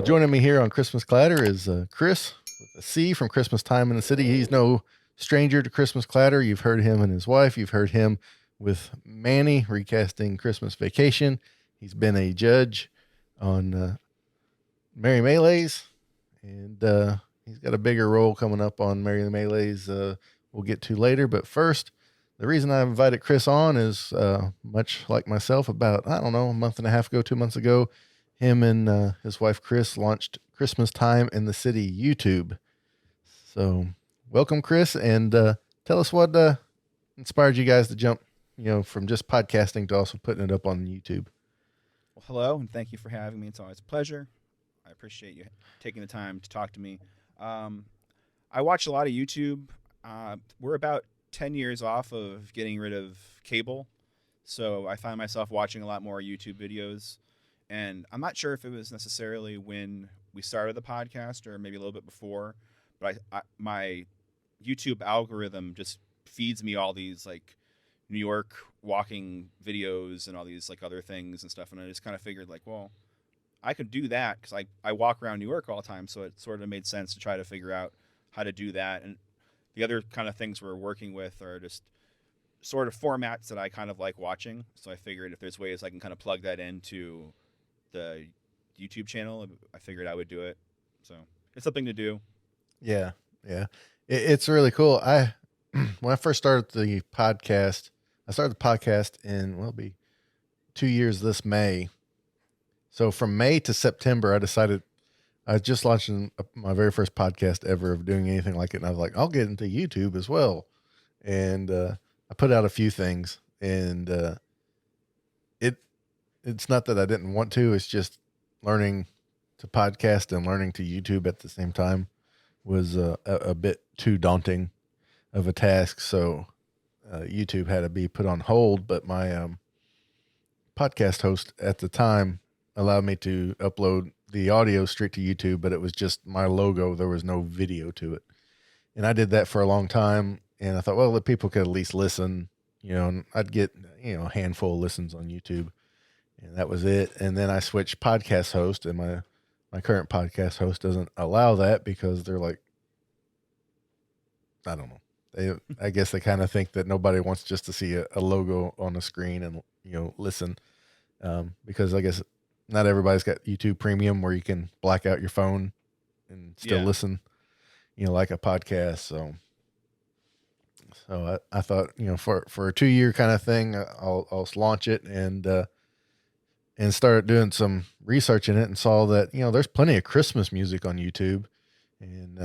Joining me here on Christmas Clatter is Chris with a C from Christmastime in the City. He's no stranger to Christmas Clatter. You've heard him and his wife. You've heard him with Manny recasting Christmas Vacation. He's been a judge on Merry Melee's, and he's got a bigger role coming up on Merry Melee's we'll get to later. But first, the reason I invited Chris on is much like myself, about, I don't know, a month and a half ago, 2 months ago, him and his wife Chris launched Christmastime in the City YouTube. So welcome, Chris, and tell us what inspired you guys to jump, from just podcasting to also putting it up on YouTube. Well, hello, and thank you for having me. It's always a pleasure. I appreciate you taking the time to talk to me. I watch a lot of YouTube. We're about 10 years off of getting rid of cable, so I find myself watching a lot more YouTube videos. And I'm not sure if it was necessarily when we started the podcast or maybe a little bit before, but my YouTube algorithm just feeds me all these like New York walking videos and all these like other things and stuff. And I just kind of figured like, well, I could do that because I walk around New York all the time. So it sort of made sense to try to figure out how to do that. And the other kind of things we're working with are just sort of formats that I kind of like watching. So I figured if there's ways I can kind of plug that into the YouTube channel, I figured I would do it. So it's something to do. Yeah. It's really cool. When I first started the podcast, I started the podcast in, it'll be 2 years this May. So from May to September, I decided I was just launching my very first podcast ever of doing anything like it. And I was like, I'll get into YouTube as well. And I put out a few things, and it's not that I didn't want to. It's just learning to podcast and learning to YouTube at the same time was a bit too daunting of a task. So YouTube had to be put on hold. But my podcast host at the time allowed me to upload the audio straight to YouTube, but it was just my logo. There was no video to it. And I did that for a long time. And I thought, well, the people could at least listen, and I'd get, a handful of listens on YouTube. And that was it. And then I switched podcast host, and my current podcast host doesn't allow that because they're like, I don't know. I guess they kind of think that nobody wants just to see a logo on a screen and, listen. Because I guess not everybody's got YouTube Premium where you can black out your phone and still listen, like a podcast. So I thought, for a 2-year kind of thing, I'll launch it and started doing some research in it and saw that, there's plenty of Christmas music on YouTube and,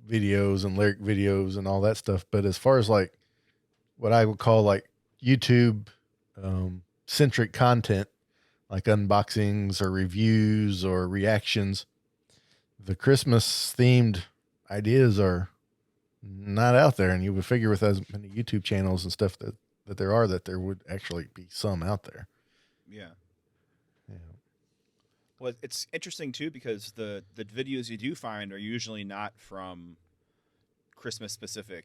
videos and lyric videos and all that stuff. But as far as like what I would call like YouTube centric content, like unboxings or reviews or reactions, the Christmas themed ideas are not out there. And you would figure with as many YouTube channels and stuff that there are, that there would actually be some out there. Yeah. Well, it's interesting too because the videos you do find are usually not from Christmas specific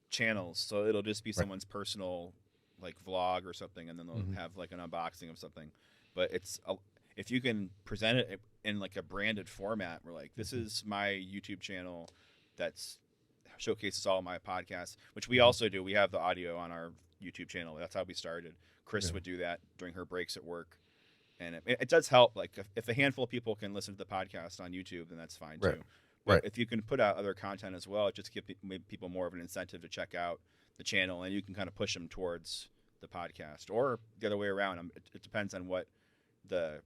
channels. So it'll just be someone's personal like vlog or something, and then they'll have like an unboxing of something. But if you can present it in like a branded format, we're like, this is my YouTube channel that's showcases all my podcasts, which we also do. We have the audio on our YouTube channel. That's how we started. Chris would do that during her breaks at work. And it does help. Like if a handful of people can listen to the podcast on YouTube, then that's fine too. But if you can put out other content as well, it just give people more of an incentive to check out the channel, and you can kind of push them towards the podcast, or the other way around. It depends on what the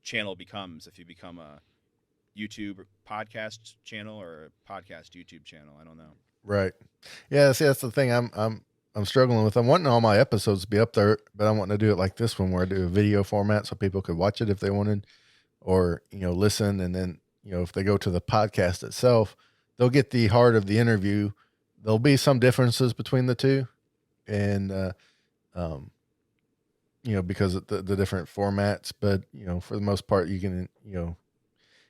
channel becomes. If you become a YouTube podcast channel or a podcast YouTube channel, I don't know. Right. Yeah. See, that's the thing I'm struggling with. I'm wanting all my episodes to be up there, but I'm wanting to do it like this one where I do a video format so people could watch it if they wanted, or, listen. And then, if they go to the podcast itself, they'll get the heart of the interview. There'll be some differences between the two. And, because of the different formats, but, for the most part, you can,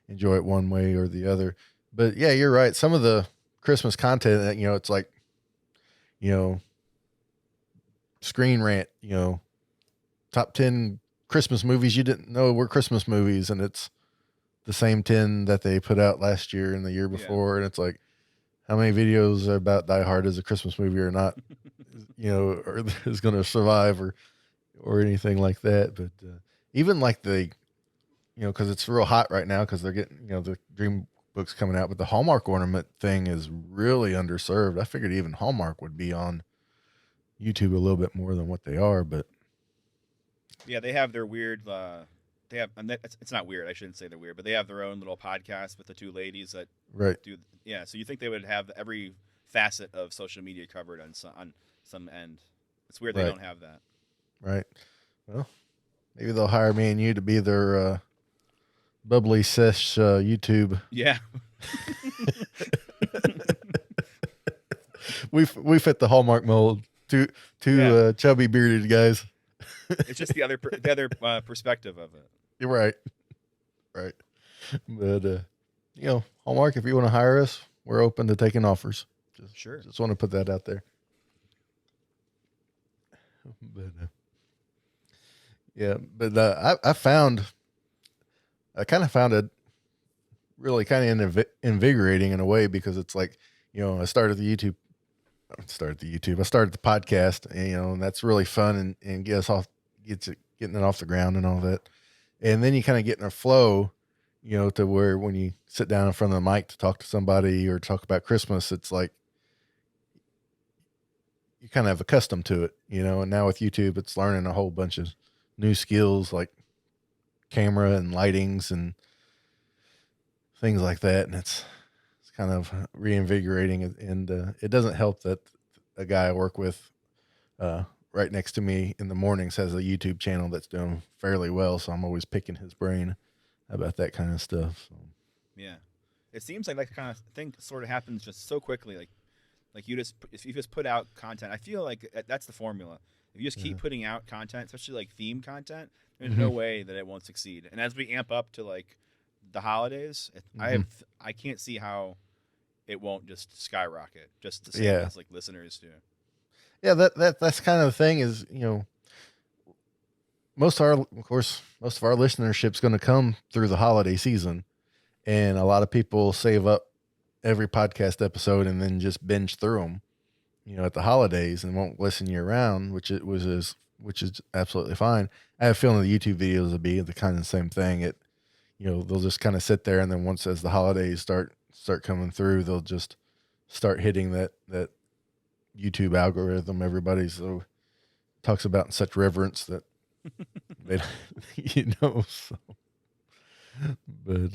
enjoy it one way or the other. But yeah, you're right. Some of the Christmas content, it's like, Screen Rant, top 10 Christmas movies you didn't know were Christmas movies, and it's the same 10 that they put out last year and the year Yeah. before. And it's like, how many videos about Die Hard as a Christmas movie or not, or is going to survive or anything like that. But even like because it's real hot right now because they're getting, the Dream books coming out, but the Hallmark ornament thing is really underserved. I figured even Hallmark would be on YouTube a little bit more than what they are, but Yeah, they have their weird. They have. And it's not weird. I shouldn't say they're weird, but they have their own little podcast with the two ladies that right. do. Yeah, so you think they would have every facet of social media covered on some end. It's weird they Right. don't have that. Right. Well, maybe they'll hire me and you to be their bubbly sesh YouTube. Yeah. We fit the Hallmark mold. Two Yeah. chubby bearded guys. It's just the other perspective of it. You're right. Right. But Hallmark, if you want to hire us, we're open to taking offers. Sure. Just want to put that out there. But I kind of found it really kind of invigorating in a way because it's like, I started the podcast, and that's really fun and getting it off the ground and all that. And then you kind of get in a flow, to where when you sit down in front of the mic to talk to somebody or talk about Christmas, it's like you kind of accustomed to it, and now with YouTube, it's learning a whole bunch of new skills like camera and lightings and things like that. And it's kind of reinvigorating. And it doesn't help that a guy I work with right next to me in the mornings has a YouTube channel that's doing fairly well. So I'm always picking his brain about that kind of stuff. So. Yeah. It seems like that kind of thing sort of happens just so quickly. Like if you just put out content, I feel like that's the formula. If you just keep putting out content, especially like theme content, there's no way that it won't succeed. And as we amp up to like the holidays, I can't see how it won't just skyrocket, just the same as like listeners do. Yeah, that's kind of the thing is, most of our listenership's going to come through the holiday season, and a lot of people save up every podcast episode and then just binge through them, at the holidays and won't listen year round, which is absolutely fine. I have a feeling the YouTube videos will be the kind of the same thing. They'll just kind of sit there, and then once as the holidays start coming through, they'll just start hitting that YouTube algorithm everybody talks about in such reverence that they, so. But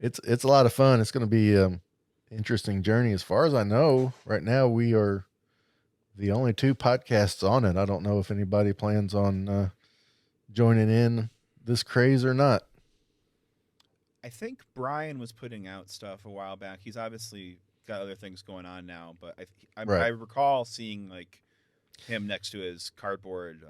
it's a lot of fun. It's going to be interesting journey. As far as I know, right now we are the only two podcasts on it. I don't know if anybody plans on joining in this craze or not. I think Brian was putting out stuff a while back. He's obviously got other things going on now, but I recall seeing like him next to his cardboard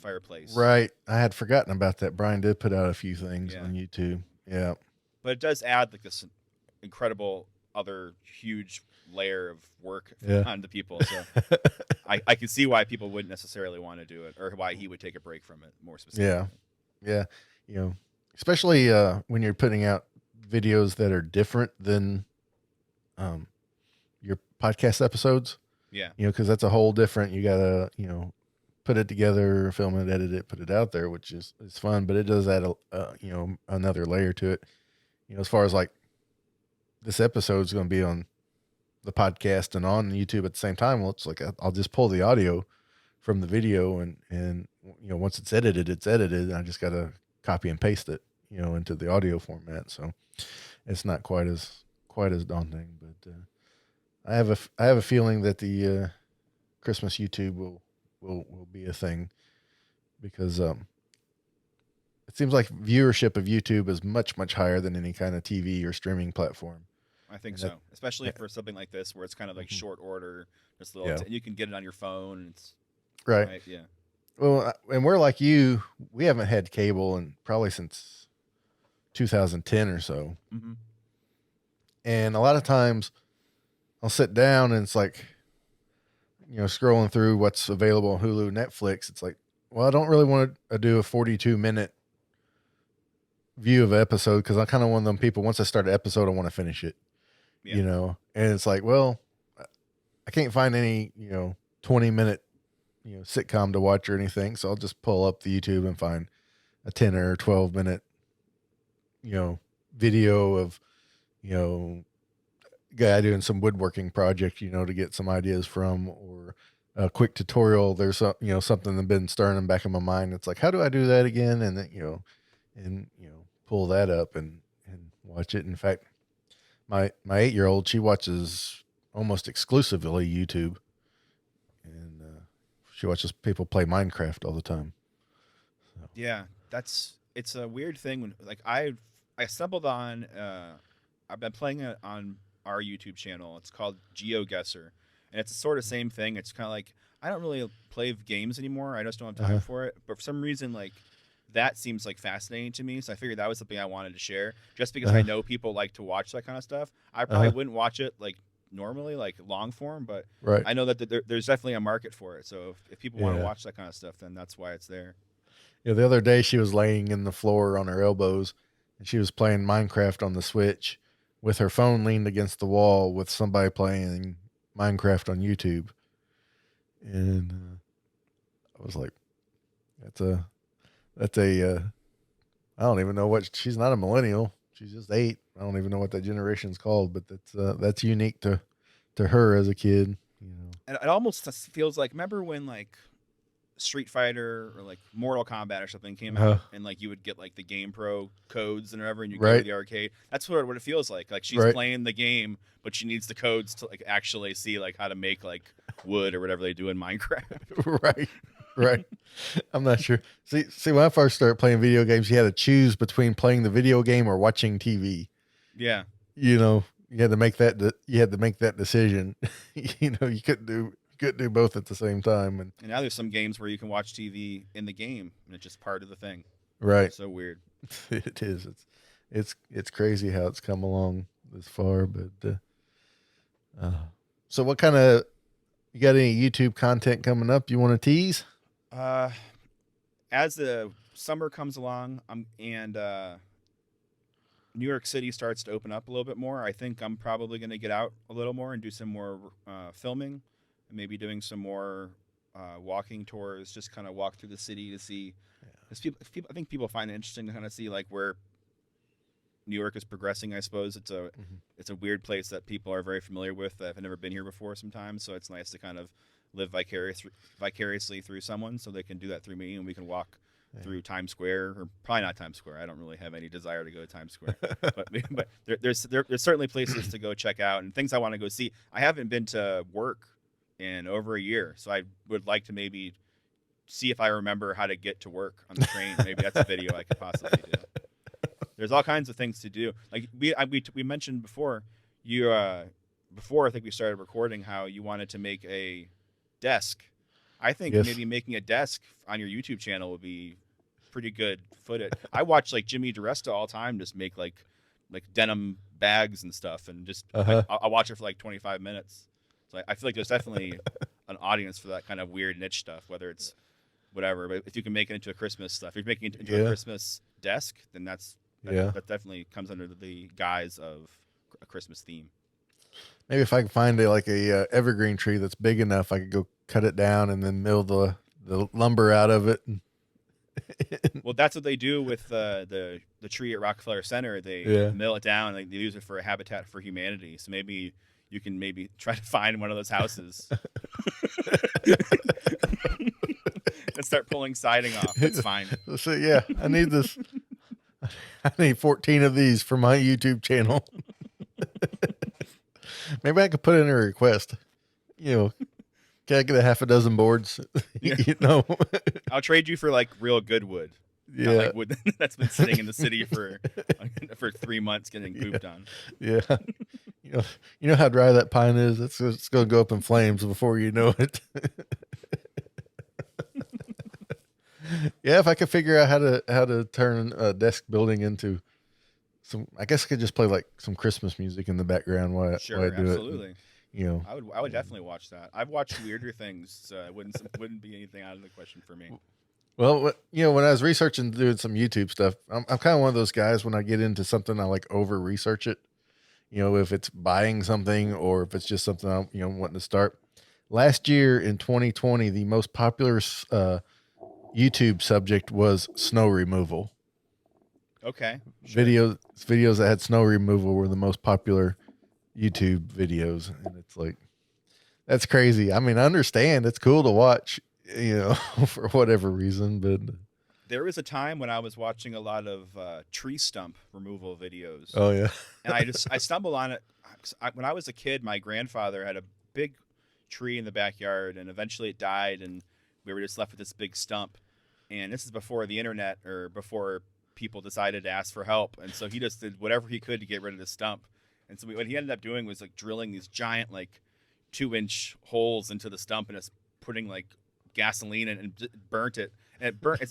fireplace. Right. I had forgotten about that. Brian did put out a few things on YouTube. Yeah. But it does add like this incredible other huge layer of work on the people. So I can see why people wouldn't necessarily want to do it, or why he would take a break from it more specifically. Yeah. Especially when you're putting out videos that are different than your podcast episodes. Yeah. Because that's a whole different, you got to, put it together, film it, edit it, put it out there, which is fun, but it does add, another layer to it. As far as like this episode is going to be on the podcast and on YouTube at the same time. Well, it's like, I'll just pull the audio from the video and once it's edited, and I just got to copy and paste it, into the audio format. So it's not quite as daunting, but I have a feeling that the Christmas YouTube will be a thing because it seems like viewership of YouTube is much, much higher than any kind of TV or streaming platform. I think so, especially for something like this where it's kind of like short order, just little, and you can get it on your phone. It's right. Yeah. Well, and we're like you, we haven't had cable in probably since 2010 or so. Mm-hmm. And a lot of times I'll sit down and it's like, scrolling through what's available on Hulu, Netflix. It's like, well, I don't really want to do a 42-minute view of an episode because I'm kind of one of them people. Once I start an episode, I want to finish it. Yeah. And it's like, well, I can't find any 20-minute sitcom to watch or anything, so I'll just pull up the YouTube and find a 10 or 12 minute video of you know guy doing some woodworking project, to get some ideas from, or a quick tutorial. There's something that's been stirring in the back of my mind. It's like, how do I do that again? And then, pull that up and watch it. In fact, my 8-year-old, she watches almost exclusively YouTube, and she watches people play Minecraft all the time. So. Yeah, it's a weird thing when like I stumbled on I've been playing it on our YouTube channel. It's called GeoGuessr, and it's the sort of same thing. It's kind of like I don't really play games anymore. I just don't have time for it. But for some reason, like that seems like fascinating to me. So I figured that was something I wanted to share, just because I know people like to watch that kind of stuff. I probably wouldn't watch it like normally, like long form, but Right. I know that there's definitely a market for it. So if people want to watch that kind of stuff, then that's why it's there. The other day she was laying in the floor on her elbows, and she was playing Minecraft on the Switch with her phone leaned against the wall with somebody playing Minecraft on YouTube. And I was like, that's a I don't even know what, she's not a millennial. She's just 8. I don't even know what that generation's called, but that's unique to her as a kid. And it almost feels like, remember when like Street Fighter or like Mortal Kombat or something came out, and like you would get like the Game Pro codes and whatever, and you go to the arcade. That's what it feels like. Like she's playing the game, but she needs the codes to like actually see like how to make like wood or whatever they do in Minecraft. Right. I'm not sure. See, when I first started playing video games, you had to choose between playing the video game or watching TV. Yeah. You had to make that decision. You couldn't do both at the same time. And now there's some games where you can watch TV in the game, and it's just part of the thing. Right. It's so weird. It is. It's crazy how it's come along this far. But so what kind of, you got any YouTube content coming up you want to tease? As the summer comes along, and New York City starts to open up a little bit more, I think I'm probably going to get out a little more and do some more filming, and maybe doing some more walking tours, just kind of walk through the city to see. I think people find it interesting to kind of see like where New York is progressing. I suppose it's a weird place that people are very familiar with that have never been here before sometimes, so it's nice to kind of live vicariously through someone, so they can do that through me, and we can walk through Times Square, or probably not Times Square. I don't really have any desire to go to Times Square, but there's certainly places to go check out and things I want to go see. I haven't been to work in over a year, so I would like to maybe see if I remember how to get to work on the train. Maybe that's a video I could possibly do. There's all kinds of things to do. Like we mentioned before, before I think we started recording, how you wanted to make a desk. I think maybe making a desk on your YouTube channel would be pretty good footage. I watch like Jimmy DiResta all the time just make like denim bags and stuff, and just I'll watch it for like 25 minutes. So I feel like there's definitely an audience for that kind of weird niche stuff, whether it's whatever. But if you can make it into a Christmas stuff, if you're making it into a Christmas desk, then that definitely comes under the guise of a Christmas theme. Maybe if I can find a evergreen tree that's big enough, I could go cut it down and then mill the lumber out of it. Well, that's what they do with the tree at Rockefeller Center. They mill it down and they use it for a Habitat for Humanity. So maybe you can try to find one of those houses and start pulling siding off. It's fine. So I need this. I need 14 of these for my YouTube channel. Maybe I could put in a request. Can I get a half a dozen boards? I'll trade you for like real good wood. Yeah, like wood that's been sitting in the city for 3 months getting pooped on. Yeah, you know how dry that pine is. It's going to go up in flames before you know it. Yeah, if I could figure out how to turn a desk building into some, I guess I could just play like some Christmas music in the background while I do absolutely. it. I would definitely watch that. I've watched weirder things, so it wouldn't be anything out of the question for me. Well, when I was researching, doing some YouTube stuff, I'm kind of one of those guys when I get into something, I like over research it. If it's buying something or if it's just something I'm, wanting to start. Last year in 2020, the most popular YouTube subject was snow removal. Okay, sure. Videos that had snow removal were the most popular YouTube videos, and it's like that's crazy. I mean, I understand it's cool to watch, for whatever reason, but There was a time when I was watching a lot of tree stump removal videos, oh yeah, and I stumbled on it. When I was a kid, my grandfather had a big tree in the backyard, and eventually it died, and we were just left with this big stump. And this is before the internet or before people decided to ask for help, and so he just did whatever he could to get rid of the stump. And so what he ended up doing was like drilling these giant, like 2-inch holes into the stump and just putting like gasoline in and burnt it. And it burnt.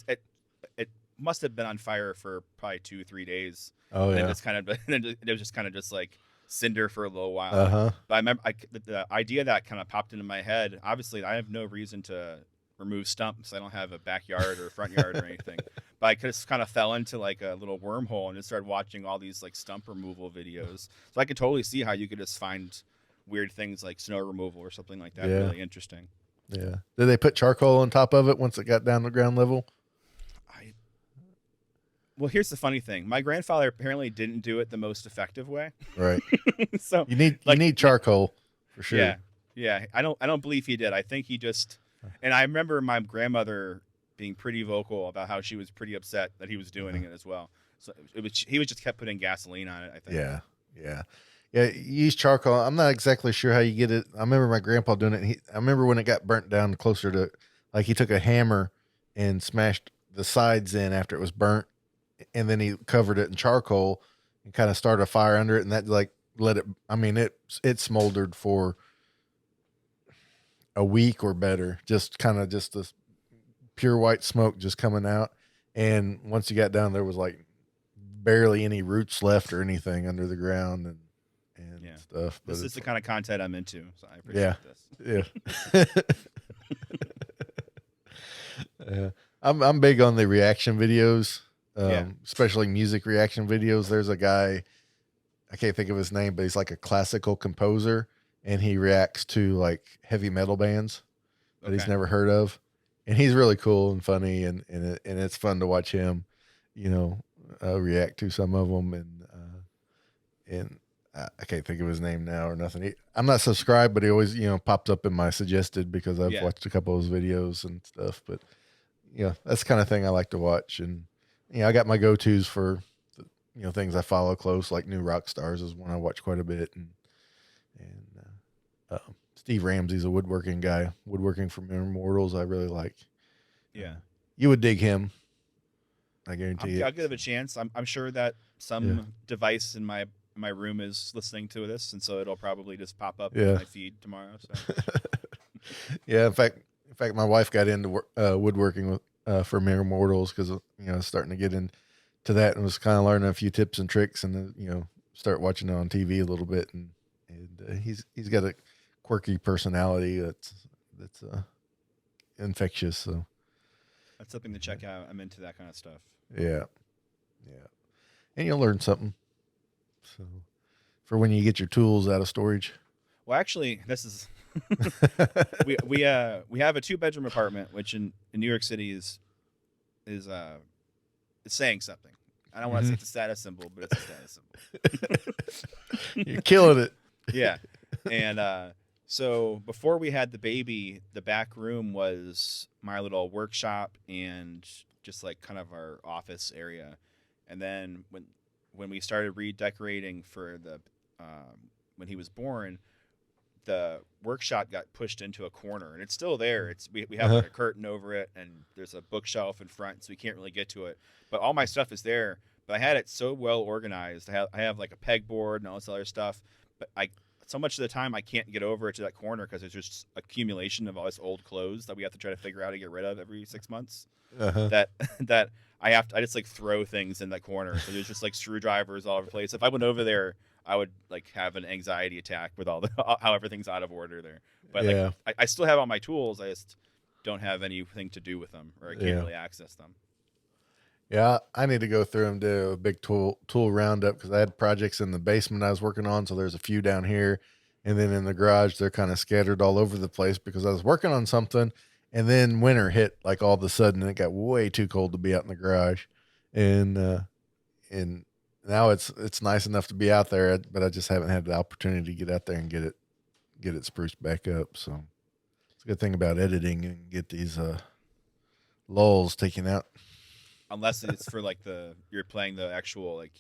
It must have been on fire for probably 2-3 days, oh and then yeah, just kind of and then it was just kind of just like cinder for a little while. uh-huh, But I remember the idea that kind of popped into my head. Obviously, I have no reason to remove stumps. I don't have a backyard or front yard or anything. But I just kind of fell into like a little wormhole and just started watching all these like stump removal videos. So I could totally see how you could just find weird things like snow removal or something like that yeah, really interesting. yeah. Did they put charcoal on top of it once it got down to ground level? I Well, here's the funny thing. My grandfather apparently didn't do it the most effective way. Right. So You need like charcoal for sure. yeah. Yeah, I don't believe he did. I think he just and I remember my grandmother being pretty vocal about how she was pretty upset that he was doing it as well. So he was just kept putting gasoline on it, I think. Yeah, yeah, yeah. You use charcoal. I'm not exactly sure how you get it. I remember my grandpa doing it. I remember when it got burnt down closer to, like he took a hammer and smashed the sides in after it was burnt, and then he covered it in charcoal and kind of started a fire under it, and that like let it. I mean, it smoldered for a week or better, just kind of just this pure white smoke just coming out. And once you got down, there was like barely any roots left or anything under the ground and Yeah. stuff. But This is it's the kind of content I'm into, so I yeah, appreciate this. yeah, yeah. I'm big on the reaction videos, Yeah. especially music reaction videos. There's a guy, I can't think of his name, but he's like a classical composer, and he reacts to like heavy metal bands that he's Okay. never heard of, and he's really cool and funny, and it's fun to watch him, react to some of them, and I can't think of his name now or nothing. I'm not subscribed, but he always popped up in my suggested because I've Yeah. watched a couple of his videos and stuff. But that's the kind of thing I like to watch, and I got my go tos for things I follow close, like new rock stars is one I watch quite a bit, and Steve Ramsey's a woodworking guy, woodworking for mere mortals. I really like. Yeah. You would dig him. I guarantee I'll it. give it a chance. I'm sure that some device in my room is listening to this, and so it'll probably just pop up in Yeah. my feed tomorrow. So Yeah. In fact, my wife got into woodworking for mere mortals because starting to get into that and was kind of learning a few tips and tricks, and start watching it on TV a little bit, and he's got a quirky personality that's infectious. So that's something to check out. I'm into that kind of stuff. yeah, yeah, and you'll learn something. So for when you get your tools out of storage. Well, actually, this is we have a 2-bedroom apartment, which in New York City is saying something. I don't want to say it's a status symbol, but it's a status symbol. You're killing it. Yeah, and so before we had the baby, the back room was my little workshop and just like kind of our office area. And then when we started redecorating for the when he was born, the workshop got pushed into a corner, and it's still there. We have like a curtain over it, and there's a bookshelf in front, so we can't really get to it. But all my stuff is there. But I had it so well organized. I have like a pegboard and all this other stuff. But so much of the time I can't get over to that corner because there's just accumulation of all this old clothes that we have to try to figure out how to get rid of every 6 months. Uh-huh. That I just like throw things in that corner. So there's just like screwdrivers all over the place. If I went over there, I would like have an anxiety attack with all the how everything's out of order there. But Yeah. like I still have all my tools. I just don't have anything to do with them, or I can't Yeah. really access them. Yeah, I need to go through and do a big tool roundup because I had projects in the basement I was working on. So there's a few down here, and then in the garage they're kind of scattered all over the place because I was working on something, and then winter hit like all of a sudden, and it got way too cold to be out in the garage, and now it's nice enough to be out there, but I just haven't had the opportunity to get out there and get it spruced back up. So it's a good thing about editing and get these lulls taken out. Unless it's for like you're playing the actual like,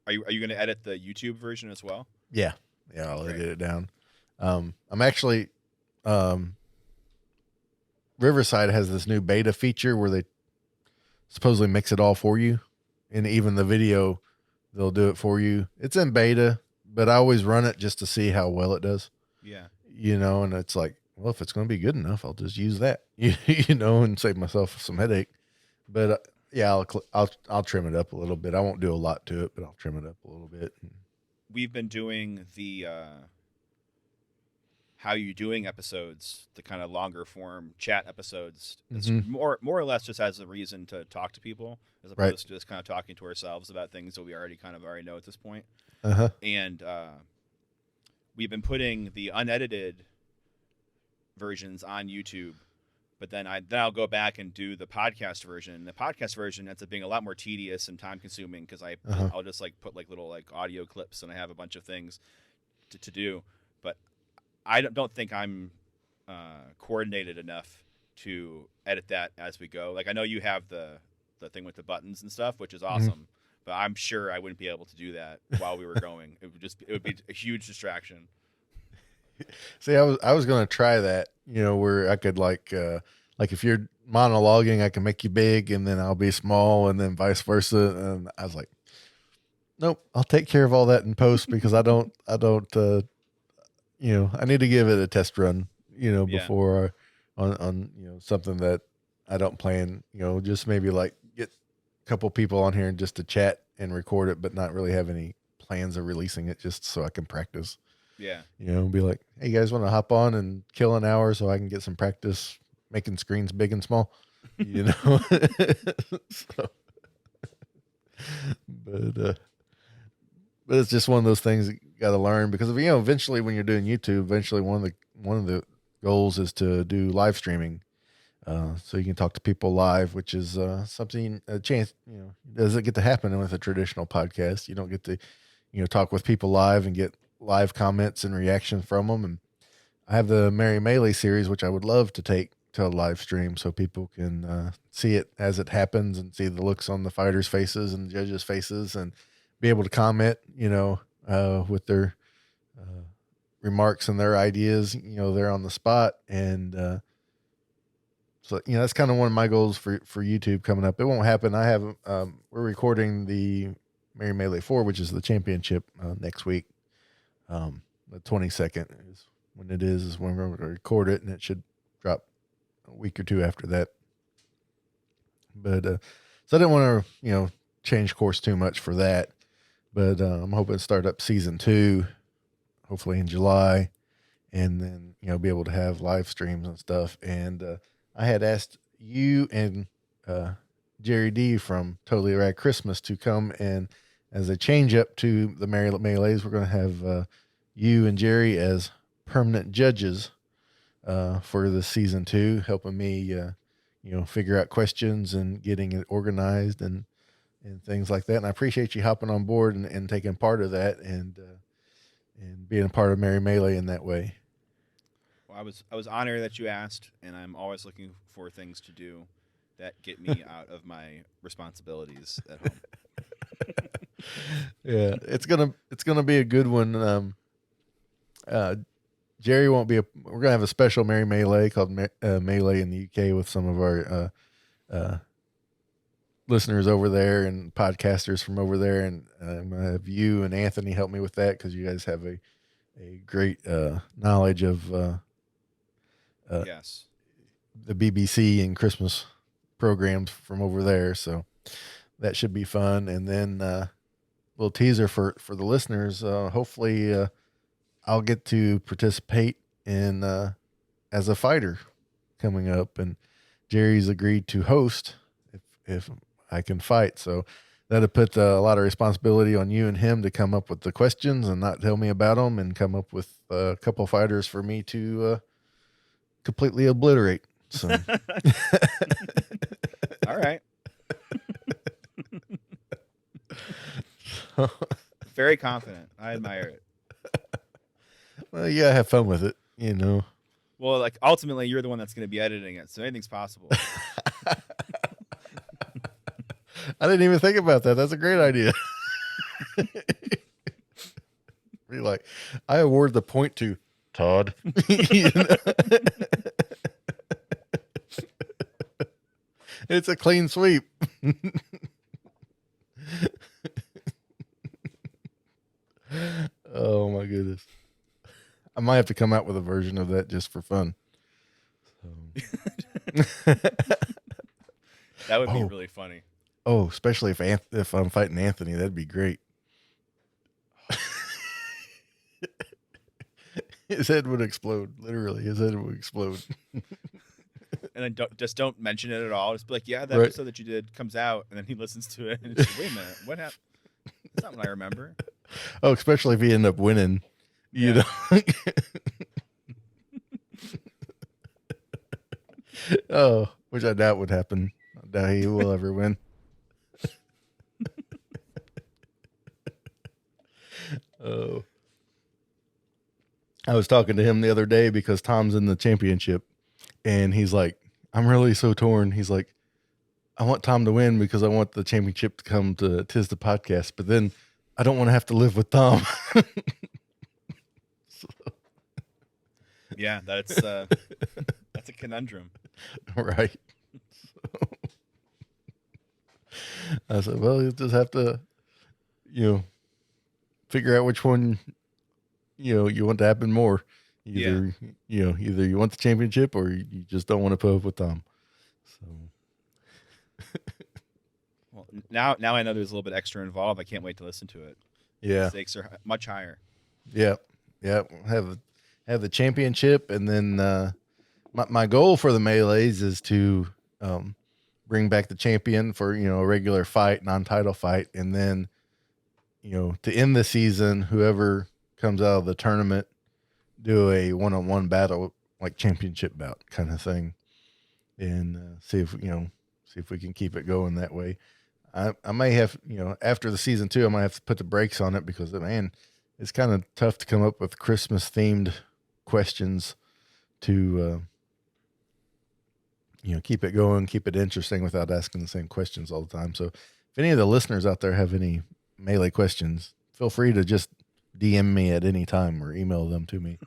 are you going to edit the YouTube version as well? Yeah. Yeah, Oh, I'll great. edit it down. I'm actually um, Riverside has this new beta feature where they supposedly mix it all for you, and even the video they'll do it for you. It's in beta, but I always run it just to see how well it does. Yeah. And it's like, well, if it's going to be good enough, I'll just use that. And save myself some headache. But yeah, I'll trim it up a little bit. I won't do a lot to it, but I'll trim it up a little bit. We've been doing the how you doing episodes, the kind of longer form chat episodes. It's more or less just as a reason to talk to people as opposed to just kind of talking to ourselves about things that we already know at this point. Uh-huh. And we've been putting the unedited versions on YouTube, but then I'll go back and do the podcast version. The podcast version ends up being a lot more tedious and time consuming because I'll just like put like little like audio clips, and I have a bunch of things to do. But I don't think I'm coordinated enough to edit that as we go. Like I know you have the thing with the buttons and stuff, which is awesome. But I'm sure I wouldn't be able to do that while we were going. It would be a huge distraction. See, I was going to try that, where I could like if you're monologuing, I can make you big and then I'll be small and then vice versa. And I was like, nope, I'll take care of all that in post because I need to give it a test run, before on something that I don't plan, just maybe like get a couple people on here and just to chat and record it, but not really have any plans of releasing it just so I can practice. Yeah. Be like, hey, you guys want to hop on and kill an hour so I can get some practice making screens big and small, so, but it's just one of those things that you got to learn because eventually when you're doing YouTube, eventually one of the goals is to do live streaming, so you can talk to people live, which is something a chance doesn't get to happen with a traditional podcast. You don't get to talk with people live and get live comments and reaction from them. And I have the Mary Melee series, which I would love to take to a live stream so people can see it as it happens and see the looks on the fighters' faces and the judges' faces and be able to comment, with their remarks and their ideas, they're on the spot. And so, that's kind of one of my goals for YouTube coming up. It won't happen. I have, we're recording the Mary Melee 4, which is the championship next week. The 22nd is when we're going to record it, and it should drop a week or two after that. But so I didn't want to change course too much for that. But I'm hoping to start up season 2, hopefully in July, and then be able to have live streams and stuff. And I had asked you and Jerry D from Totally Rad Christmas to come, and as a change up to the Mary Melees, we're going to have you and Jerry as permanent judges for the season 2, helping me, figure out questions and getting it organized and things like that. And I appreciate you hopping on board and taking part of that and being a part of Mary Melee in that way. Well, I was honored that you asked, and I'm always looking for things to do that get me out of my responsibilities at home. Yeah, it's gonna be a good one. Jerry won't be we're gonna have a special Mary Melee called Melee in the UK with some of our listeners over there and podcasters from over there, and I'm gonna have you and Anthony help me with that because you guys have a great knowledge of Yes. the BBC and Christmas programs from over there, so that should be fun. And then little teaser for the listeners. Hopefully, I'll get to participate in as a fighter coming up, and Jerry's agreed to host if I can fight. So that'll put a lot of responsibility on you and him to come up with the questions and not tell me about them, and come up with a couple fighters for me to completely obliterate. So All right. Very confident. I admire it. Well, you gotta have fun with it, you know. Well, like ultimately, you're the one that's going to be editing it, so anything's possible. I didn't even think about that. That's a great idea. Be like, I award the point to Todd. You know? It's a clean sweep. Oh my goodness. I might have to come out with a version of that just for fun. So. That would be really funny. Oh, especially if I'm fighting Anthony, that'd be great. His head would explode. Literally, his head would explode. And then don't mention it at all. Just be like, yeah, that Right. episode that you did comes out, and then he listens to it and it's like, wait a minute, what happened? That's not what I remember. Oh, especially if he end up winning. You know. Oh, which I doubt would happen. I doubt he will ever win. Oh. I was talking to him the other day because Tom's in the championship, and he's like, I'm really so torn. He's like, I want Tom to win because I want the championship to come to Tis the Podcast, but then I don't want to have to live with Tom. Yeah, that's a conundrum. Right. So, I said, well, you just have to, figure out which one, you want to happen more. Either you want the championship or you just don't want to put up with Tom. So. Well, now I know there's a little bit extra involved. I can't wait to listen to it. Yeah. The stakes are much higher. Yeah. Yeah. Have the championship, and then my goal for the melees is to bring back the champion for a regular fight, non-title fight, and then to end the season, whoever comes out of the tournament do a one-on-one battle, like championship bout kind of thing, and see if we can keep it going that way. I may have, after the season 2, I might have to put the brakes on it because, man, it's kind of tough to come up with Christmas themed questions to, keep it going, keep it interesting without asking the same questions all the time. So if any of the listeners out there have any melee questions, feel free to just DM me at any time or email them to me.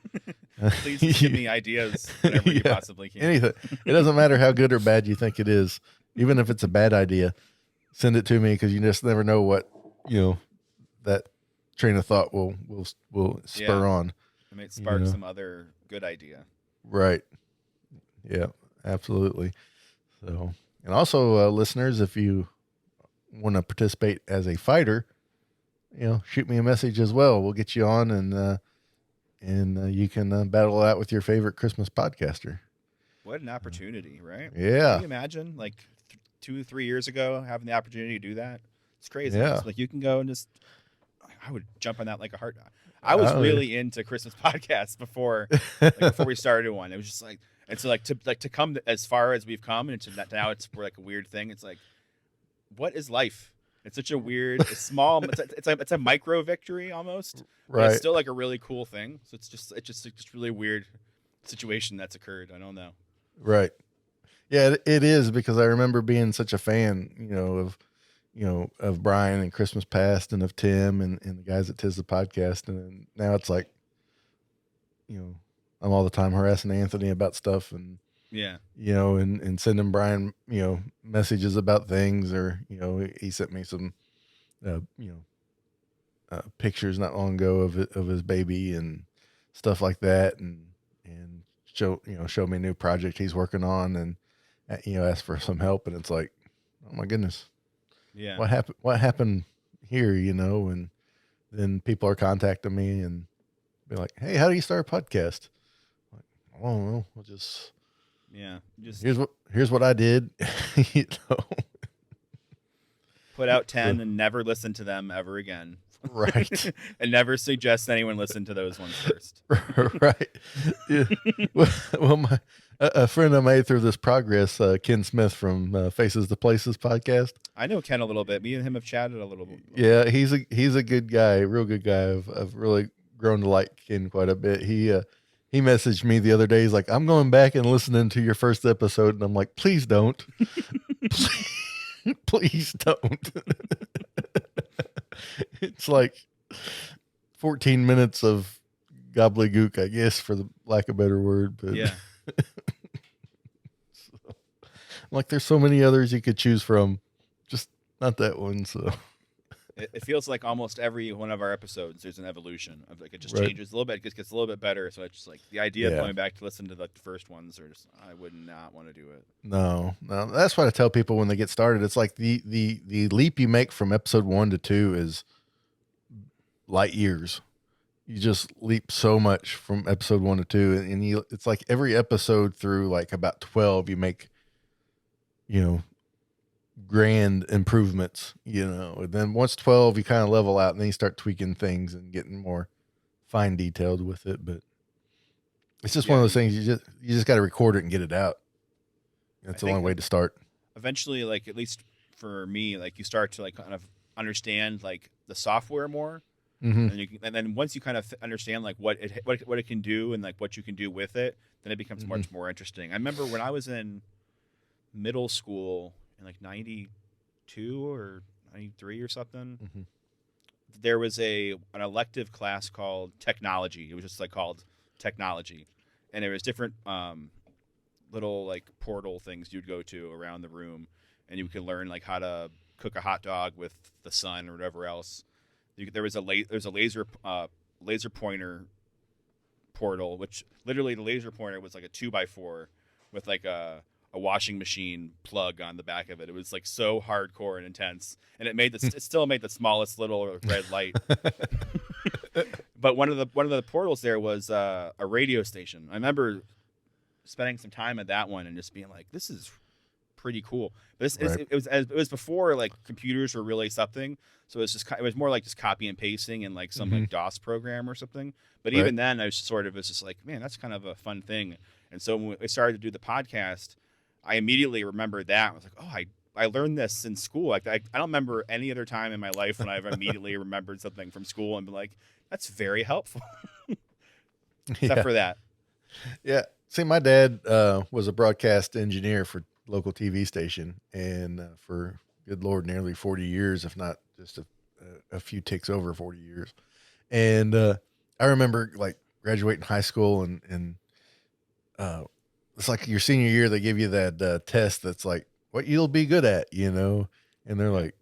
Please give me ideas whenever you possibly can. Anything. It doesn't matter how good or bad you think it is. Even if it's a bad idea, send it to me, because you just never know what, that train of thought will spur on. It might spark some other good idea. Right. Yeah, absolutely. So, and also listeners, if you want to participate as a fighter, shoot me a message as well. We'll get you on, and you can battle out with your favorite Christmas podcaster. What an opportunity, right? Yeah. Can you imagine, like 2-3 years ago, having the opportunity to do that? It's crazy. Yeah. It's like you can go and just, I would jump on that like a heart. I was really into Christmas podcasts before we started one. It was just like, and so to come as far as we've come, and now it's like a weird thing. It's like, what is life? It's such a weird, it's small. It's a micro victory almost. Right. But it's still like a really cool thing. So it's just really weird situation that's occurred. I don't know. Right. Yeah, it is, because I remember being such a fan, of Brian and Christmas Past, and of Tim and the guys at Tis the Podcast. And now it's like, I'm all the time harassing Anthony about stuff, and Yeah. And sending Brian, messages about things, or, he sent me some, pictures not long ago of his baby and stuff like that. And show me a new project he's working on, and, ask for some help. And it's like, oh my goodness. Yeah. What happened here, and then people are contacting me and be like, hey, how do you start a podcast? Like, I don't know. We'll just Yeah, just Here's what I did. You know, put out so, 10 and never listen to them ever again. right. And never suggest anyone listen to those ones first. Right. Yeah. Well, a friend I made through this progress, Ken Smith from Faces to Places podcast. I know Ken a little bit. Me and him have chatted a little bit. Yeah, he's a good guy, a real good guy. I've really grown to like Ken quite a bit. He messaged me the other day. He's like, "I'm going back and listening to your first episode," and I'm like, "Please don't, please don't." It's like 14 minutes of gobbledygook, I guess, for the lack of a better word. But Yeah. so, like, there's so many others you could choose from, just not that one. So It feels like almost every one of our episodes there's an evolution of like it just Right. changes a little bit, it just gets a little bit better. So it's just like the idea of Yeah. going back to listen to like the first ones are just I would not want to do it. no, that's what I tell people when they get started. It's like the leap you make from episode 1 to 2 is light years. You just leap so much from episode 1 to 2, and it's like every episode through like about 12 you make, grand improvements, and then once 12 you kind of level out, and then you start tweaking things and getting more fine detailed with it. But it's just one of those things, you just got to record it and get it out. That's the only way to start. Eventually, like at least for me, like you start to like kind of understand like the software more. Mm-hmm. And then once you kind of understand like what it can do and like what you can do with it, then it becomes much more interesting. I remember when I was in middle school in like 92 or 93 or something, there was an elective class called technology. It was just like called technology, and there was different little like portal things you'd go to around the room, and you could learn like how to cook a hot dog with the sun or whatever else. There's a laser pointer portal, which literally the laser pointer was like a 2x4 with like a washing machine plug on the back of it. It was like so hardcore and intense, and it still made the smallest little red light. But one of the portals there was a radio station. I remember spending some time at that one and just being like, "This is pretty cool." But it was before like computers were really something, so it was more like just copy and pasting and like some like DOS program or something. But even then, I was just like, man, that's kind of a fun thing. And so when we started to do the podcast, I immediately remembered that. I was like, oh, I learned this in school. Like I don't remember any other time in my life when I've immediately remembered something from school and been like, that's very helpful. Except for that. Yeah. See, my dad was a broadcast engineer for local TV station, and for good Lord, nearly 40 years, if not just a few ticks over 40 years. And I remember like graduating high school, and it's like your senior year, they give you that test that's like what you'll be good at, and they're like,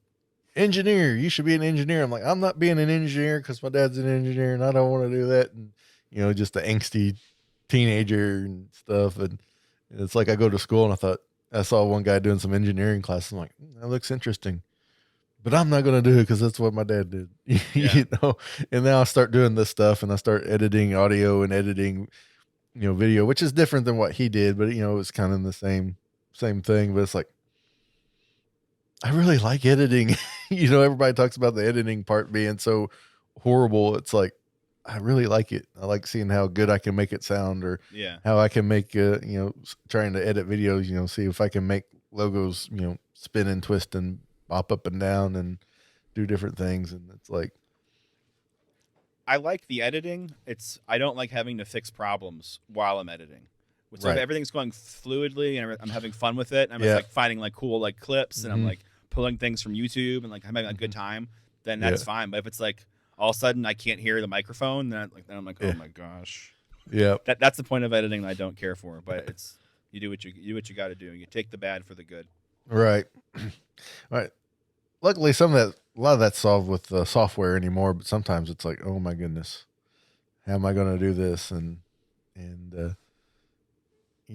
engineer, you should be an engineer. I'm like, I'm not being an engineer because my dad's an engineer and I don't want to do that. And, just the angsty teenager and stuff. And it's like I go to school and I saw one guy doing some engineering class. I'm like, that looks interesting, but I'm not going to do it because that's what my dad did, And then I'll start doing this stuff, and I start editing audio and editing, video, which is different than what he did, but it was kind of the same thing. But it's like, I really like editing. Everybody talks about the editing part being so horrible. It's like, I really like it. I like seeing how good I can make it sound, or how I can make, trying to edit videos, see if I can make logos, spin and twist and bop up and down and do different things. And it's like, I like the editing. I don't like having to fix problems while I'm editing. So if everything's going fluidly and I'm having fun with it, I'm just like finding like cool like clips, and I'm like pulling things from YouTube and like having a good time, then that's fine. But if it's like all of a sudden I can't hear the microphone, then I'm like, oh my gosh. Yeah. That's the point of editing that I don't care for. But it's you do what you got to do. You take the bad for the good. Right. Right. Luckily, a lot of that's solved with software anymore, but sometimes it's like, oh my goodness, how am I going to do this? And you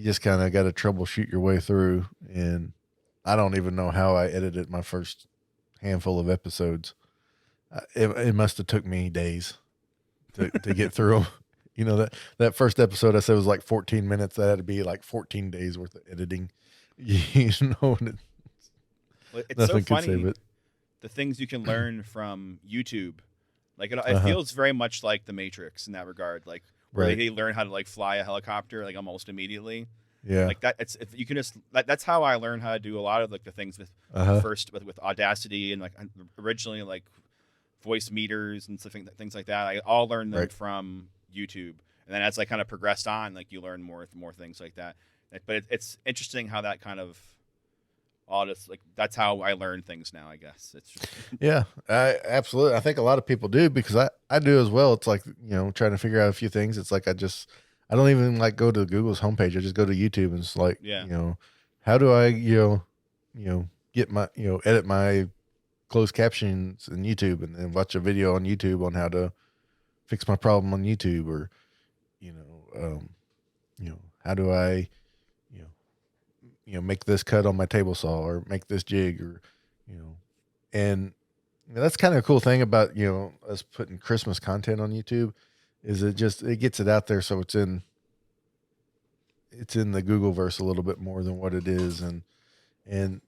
just kind of got to troubleshoot your way through. And I don't even know how I edited my first handful of episodes. It must have took me days to get through them. You know, that first episode I said was like 14 minutes. That had to be like 14 days worth of editing. You know, and Well, it's so nothing could save funny it. the things you can learn from YouTube. Like it Uh-huh. feels very much like The Matrix in that regard. Like where Right. they learn how to like fly a helicopter like almost immediately. Yeah. Like that, it's if you can just that's how I learned how to do a lot of like the things with Uh-huh. first with Audacity and like originally like voice meters and things like that. I all learned them Right. from YouTube, and then as I kind of progressed on, like you learn more things like that. But it's interesting how that kind of all just like that's how I learn things now. I guess it's just Yeah, I absolutely. I think a lot of people do because I do as well. It's like, trying to figure out a few things. It's like I don't even like go to Google's homepage. I just go to YouTube and it's like, yeah. how do I, get my, edit my closed captions in YouTube and then watch a video on YouTube on how to fix my problem on YouTube or, you know, um, how do I, you know, make this cut on my table saw or make this jig or, you know, and that's kind of a cool thing about, us putting Christmas content on YouTube is it gets it out there. So it's in the Google verse a little bit more than what it is. And it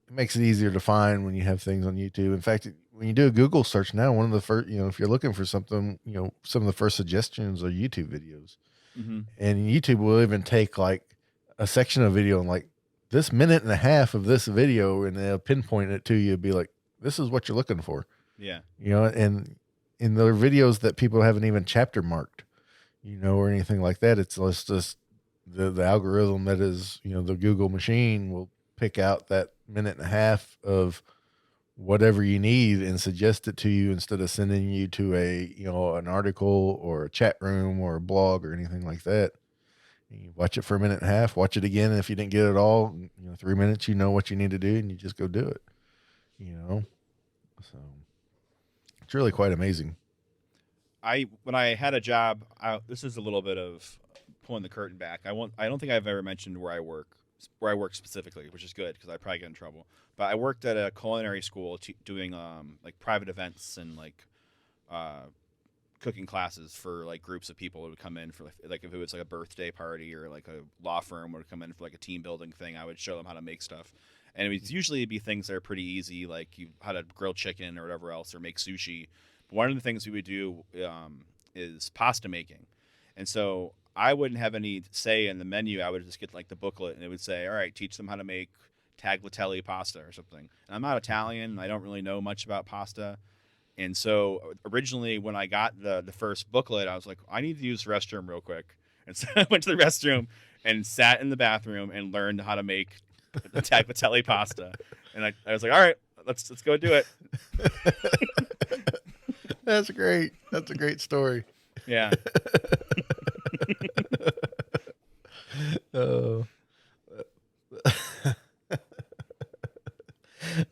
makes it easier to find when you have things on YouTube. In fact, when you do a Google search now, one of the first, if you're looking for something, some of the first suggestions are YouTube videos. Mm-hmm. And YouTube will even take like a section of video and like this minute and a half of this video and they'll pinpoint it to you and be like, this is what you're looking for. Yeah. And in the videos that people haven't even chapter marked, or anything like that, it's just the algorithm that is, the Google machine will pick out that minute and a half of whatever you need and suggest it to you instead of sending you to an article or a chat room or a blog or anything like that. And you watch it for a minute and a half, watch it again. And if you didn't get it all, 3 minutes, you know what you need to do and you just go do it, so it's really quite amazing. When I had a job, this is a little bit of pulling the curtain back. I don't think I've ever mentioned where I work specifically, which is good because I probably get in trouble. But I worked at a culinary school doing like private events and like cooking classes for like groups of people who would come in for like if it was like a birthday party or like a law firm would come in for like a team building thing. I would show them how to make stuff, and it would usually be things that are pretty easy, like how to grill chicken or whatever else, or make sushi. But one of the things we would do is pasta making, and so I wouldn't have any say in the menu. I would just get like the booklet, and it would say, "All right, teach them how to make tagliatelle pasta or something." And I'm not Italian; I don't really know much about pasta. And so originally, when I got the first booklet, I was like, "I need to use the restroom real quick," and so I went to the restroom and sat in the bathroom and learned how to make the tagliatelle pasta. And I was like, "All right, let's go do it." That's great. That's a great story. Yeah. Oh.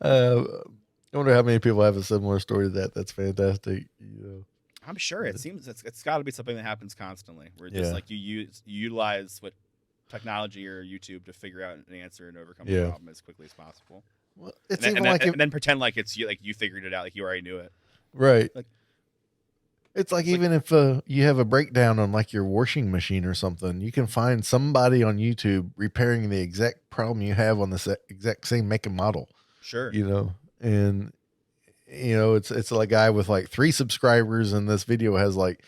uh, I wonder how many people have a similar story to that. That's fantastic. I'm sure it seems it's got to be something that happens constantly. Where just Yeah. like you utilize what technology or YouTube to figure out an answer and overcome the Yeah. problem as quickly as possible. Well, it's And even like and then pretend like it's you, like you figured it out, like you already knew it. right. Like It's like it's like even if you have a breakdown on like your washing machine or something, you can find somebody on YouTube repairing the exact problem you have on the exact same make and model. sure. And it's like a guy with like 3 subscribers, and this video has like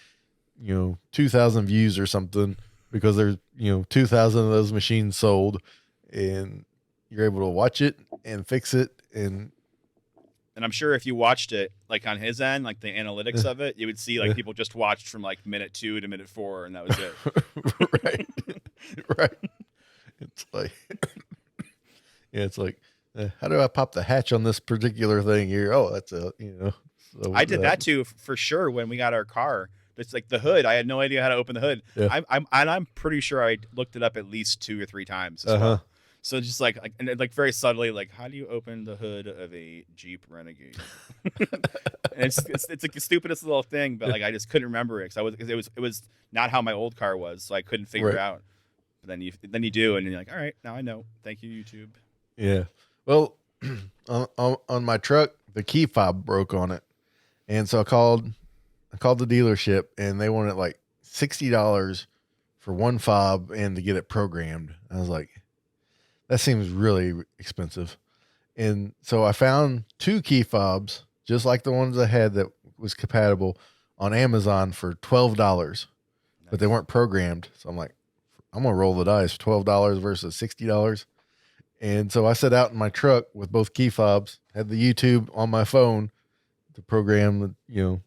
2,000 views or something because there's 2,000 of those machines sold, and you're able to watch it and fix it and And I'm sure if you watched it like on his end, like the analytics of it, you would see like people just watched from like minute 2 to minute 4, and that was it. right. Right. It's like yeah, it's like how do I pop the hatch on this particular thing here? Oh, that's a so I did that too for sure when we got our car. It's like the hood. I had no idea how to open the hood. Yeah. I'm pretty sure I looked it up at least 2 or 3 times as well. So just like and like very subtly, like how do you open the hood of a Jeep Renegade? And it's like the stupidest little thing, but like I just couldn't remember it because it was not how my old car was, so I couldn't figure it Right. out. But then you do, and you're like, all right, now I know. Thank you, YouTube. Yeah. Well, on my truck, the key fob broke on it, and so I called the dealership, and they wanted like $60 for one fob and to get it programmed. I was like, that seems really expensive. And so I found two key fobs, just like the ones I had that was compatible on Amazon for $12, but they weren't programmed. So I'm like, I'm going to roll the dice, $12 versus $60. And so I set out in my truck with both key fobs, had the YouTube on my phone to program the,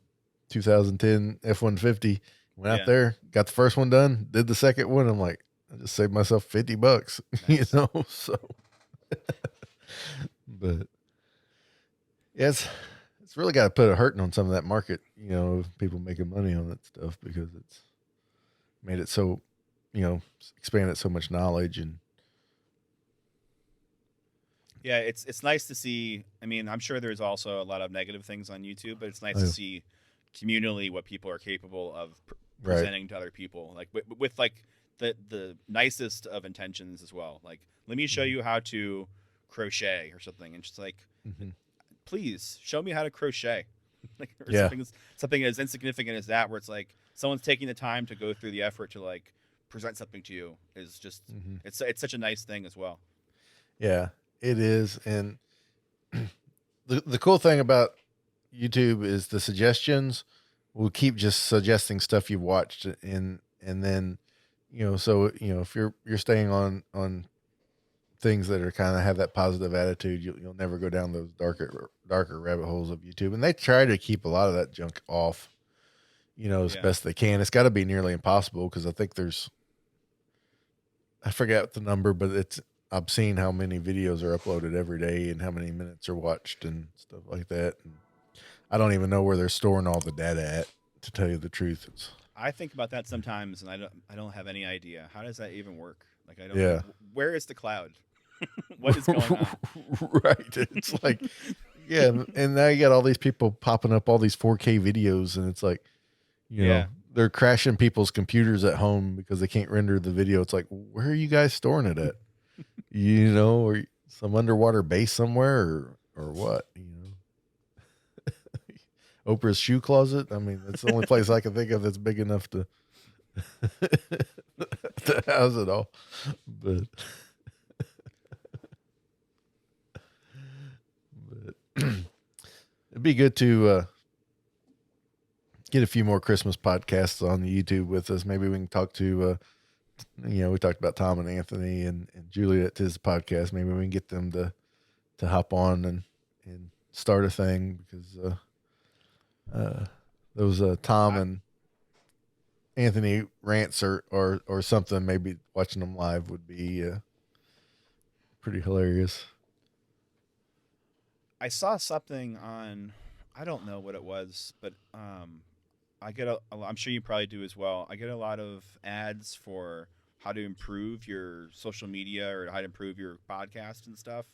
2010 F-150. Went out there, got the first one done, did the second one. I'm like, I just saved myself $50, Nice. so. But yeah, it's really got to put a hurting on some of that market, people making money on that stuff, because it's made it so, expanded so much knowledge. And yeah, it's nice to see. I mean, I'm sure there's also a lot of negative things on YouTube, but it's nice to see communally what people are capable of presenting to other people, like with like the nicest of intentions as well. Like, let me show you how to crochet or something, and just like, please show me how to crochet. Like, or something as insignificant as that, where it's like someone's taking the time to go through the effort to like present something to you, is just it's such a nice thing as well. Yeah, it is. And the cool thing about YouTube is the suggestions will keep just suggesting stuff you've watched, and then so if you're staying on things that are kind of have that positive attitude, you'll never go down those darker rabbit holes of YouTube. And they try to keep a lot of that junk off, as best they can. It's got to be nearly impossible, because I think I forget the number, but I've seen how many videos are uploaded every day and how many minutes are watched and stuff like that. And I don't even know where they're storing all the data at, to tell you the truth. I think about that sometimes, and I don't have any idea. How does that even work? Like, I don't know. Where is the cloud? What is going on? Right. It's like, and now you got all these people popping up all these 4K videos, and it's like, they're crashing people's computers at home because they can't render the video. It's like, where are you guys storing it at? Or some underwater base somewhere, or what? Oprah's shoe closet. I mean, that's the only place I can think of that's big enough to to house it all. But it'd be good to get a few more Christmas podcasts on the YouTube with us. Maybe we can talk to, we talked about Tom and Anthony and Juliet, his podcast. Maybe we can get them to hop on and start a thing, because those Tom and Anthony rants or something, maybe watching them live would be pretty hilarious. I saw something on, I don't know what it was, but I get I'm sure you probably do as well. I get a lot of ads for how to improve your social media or how to improve your podcast and stuff.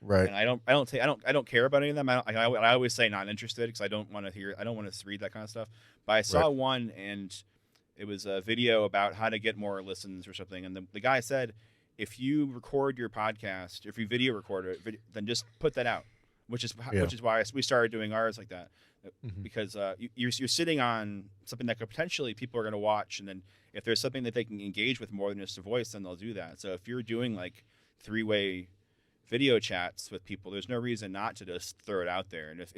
Right. And I don't care about any of them. I always say not interested, because I don't want to read that kind of stuff. But I saw one, and it was a video about how to get more listens or something. And the guy said, if you record your podcast, if you video record it, then just put that out. Which is why we started doing ours like that, because you're sitting on something that could potentially people are going to watch, and then if there's something that they can engage with more than just a voice, then they'll do that. So if you're doing like 3-way video chats with people, there's no reason not to just throw it out there. And if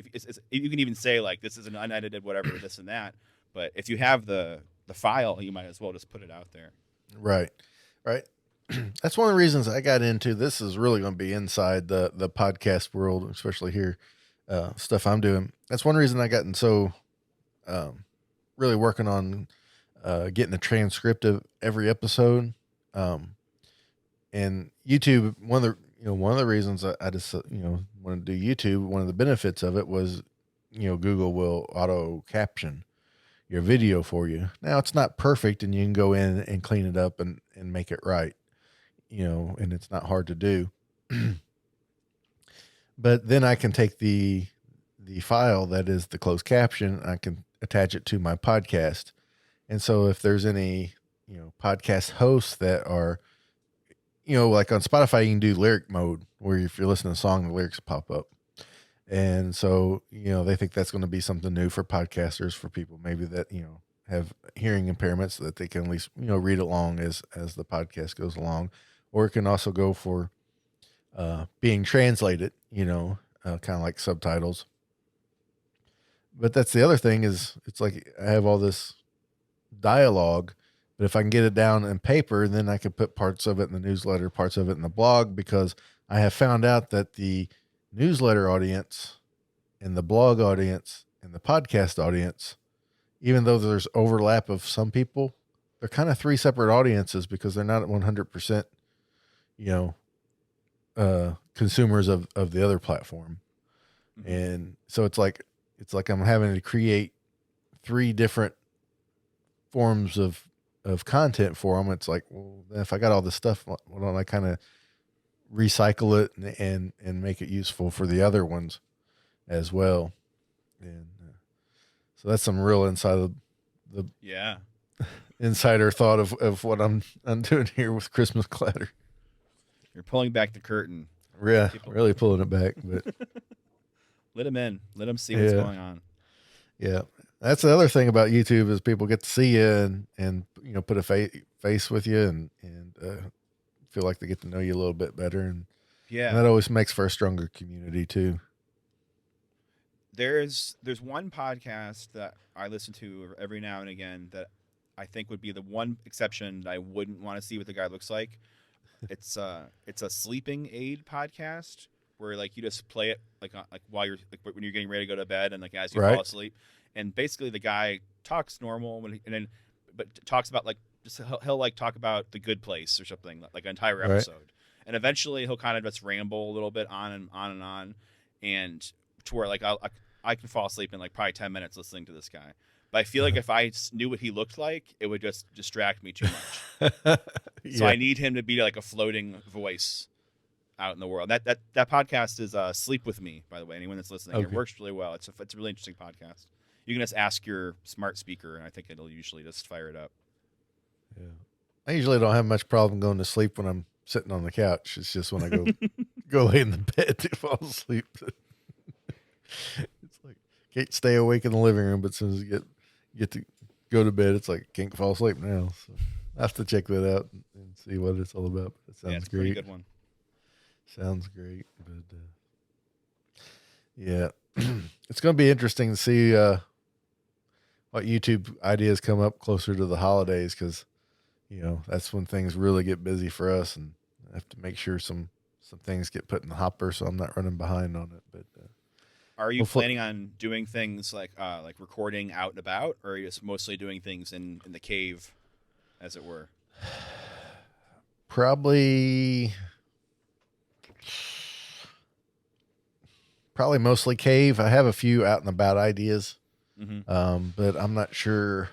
you can even say like, this is an unedited whatever, this and that. But if you have the file, you might as well just put it out there. Right. That's one of the reasons I got into this. Is really going to be inside the podcast world, especially here, stuff I'm doing. That's one reason I gotten so really working on getting a transcript of every episode. And YouTube, one of the reasons I just wanted to do YouTube, one of the benefits of it was, Google will auto caption your video for you. Now it's not perfect, and you can go in and clean it up and make it right. And it's not hard to do. But then I can take the file that is the closed caption, I can attach it to my podcast. And so if there's any, podcast hosts that are, like on Spotify, you can do lyric mode, where if you're listening to a song, the lyrics pop up. And so, they think that's going to be something new for podcasters, for people maybe that, have hearing impairments so that they can at least read along as the podcast goes along, or it can also go for being translated, kind of like subtitles. But that's the other thing is it's like I have all this dialogue, but if I can get it down in paper, then I can put parts of it in the newsletter, parts of it in the blog, because I have found out that the newsletter audience and the blog audience and the podcast audience, even though there's overlap of some people, they're kind of three separate audiences because they're not at 100%, consumers of the other platform. Mm-hmm. And so it's like I'm having to create three different forms of content for them. It's like, well, if I got all this stuff, why don't I kind of recycle it and make it useful for the other ones as well? And so that's some real the insider thought of what I'm doing here with Christmas Clatter. You're pulling back the curtain. Yeah, really pulling it back, but let them in. Let them see what's going on. Yeah. That's the other thing about YouTube is people get to see you and put a face with you and feel like they get to know you a little bit better. And that always makes for a stronger community too. There's one podcast that I listen to every now and again that I think would be the one exception that I wouldn't want to see what the guy looks like. It's a sleeping aid podcast where like you just play it like while you're when you're getting ready to go to bed and like as you fall asleep, and basically the guy talks normal but talks about like he'll like talk about The Good Place or something like an entire episode, and eventually he'll kind of just ramble a little bit on and on, and to where like I can fall asleep in like probably 10 minutes listening to this guy. But I feel like if I knew what he looked like, it would just distract me too much. So I need him to be like a floating voice out in the world. That podcast is Sleep With Me, by the way. Anyone that's listening, it works really well. It's a really interesting podcast. You can just ask your smart speaker, and I think it'll usually just fire it up. Yeah, I usually don't have much problem going to sleep when I'm sitting on the couch. It's just when I go lay in the bed to fall asleep. It's like can't stay awake in the living room, but as soon as you get to go to bed, it's like can't fall asleep now. So I have to check that out and see what it's all about. But it sounds it's a great. pretty good one. Sounds great, but it's going to be interesting to see what YouTube ideas come up closer to the holidays, because that's when things really get busy for us, and I have to make sure some things get put in the hopper so I'm not running behind on it. But are you planning on doing things like recording out and about, or are you just mostly doing things in the cave, as it were? Probably mostly cave. I have a few out and about ideas, but I'm not sure